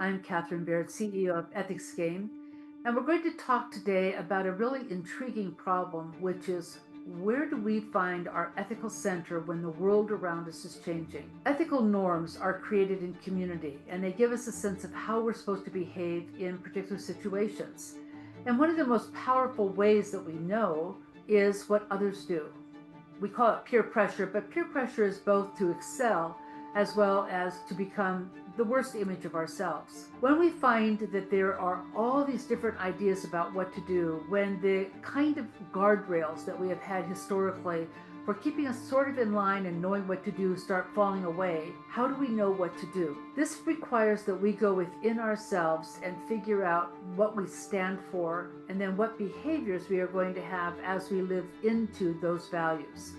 I'm Catharyn Baird, CEO of Ethics Game, and we're going to talk today about a really intriguing problem, which is where do we find our ethical center when the world around us is changing? Ethical norms are created in community, and they give us a sense of how we're supposed to behave in particular situations. And one of the most powerful ways that we know is what others do. We call it peer pressure, but peer pressure is both to excel as well as to become the worst image of ourselves. When we find that there are all these different ideas about what to do, when the kind of guardrails that we have had historically for keeping us sort of in line and knowing what to do start falling away, how do we know what to do? This requires that we go within ourselves and figure out what we stand for and then what behaviors we are going to have as we live into those values.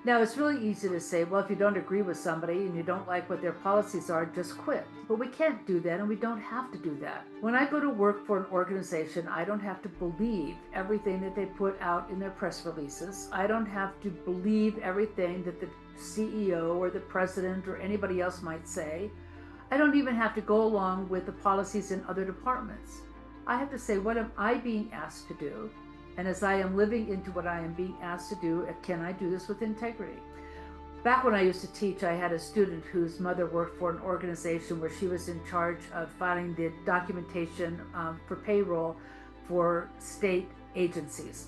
Now, it's really easy to say, well, if you don't agree with somebody and you don't like what their policies are, just quit. But we can't do that, and we don't have to do that. When I go to work for an organization, I don't have to believe everything that they put out in their press releases. I don't have to believe everything that the CEO or the president or anybody else might say. I don't even have to go along with the policies in other departments. I have to say, what am I being asked to do? And as I am living into what I am being asked to do, can I do this with integrity? Back when I used to teach, I had a student whose mother worked for an organization where she was in charge of filing the documentation for payroll for state agencies.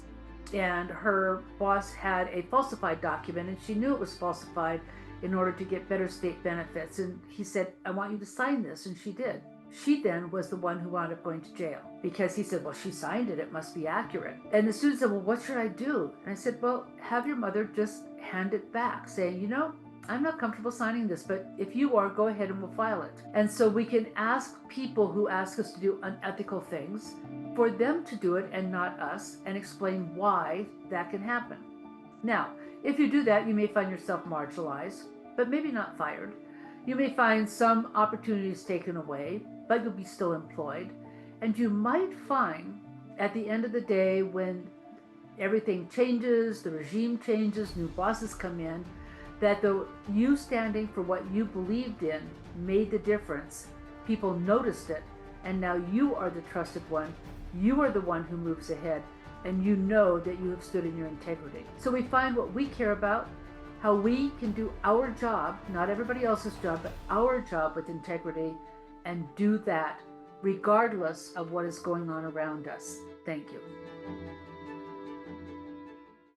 And her boss had a falsified document, and she knew it was falsified in order to get better state benefits. And he said, I want you to sign this, and she did. She then was the one who wound up going to jail because he said, well, she signed it, it must be accurate. And the student said, well, what should I do? And I said, well, have your mother just hand it back, saying, you know, I'm not comfortable signing this, but if you are, go ahead and we'll file it. And so we can ask people who ask us to do unethical things for them to do it and not us, and explain why that can happen. Now, if you do that, you may find yourself marginalized, but maybe not fired. You may find some opportunities taken away, but you'll be still employed. And you might find at the end of the day, when everything changes, the regime changes, new bosses come in, that you standing for what you believed in made the difference. People noticed it, and now you are the trusted one. You are the one who moves ahead, and you know that you have stood in your integrity. So we find what we care about, how we can do our job, not everybody else's job, but our job with integrity, and do that regardless of what is going on around us. Thank you.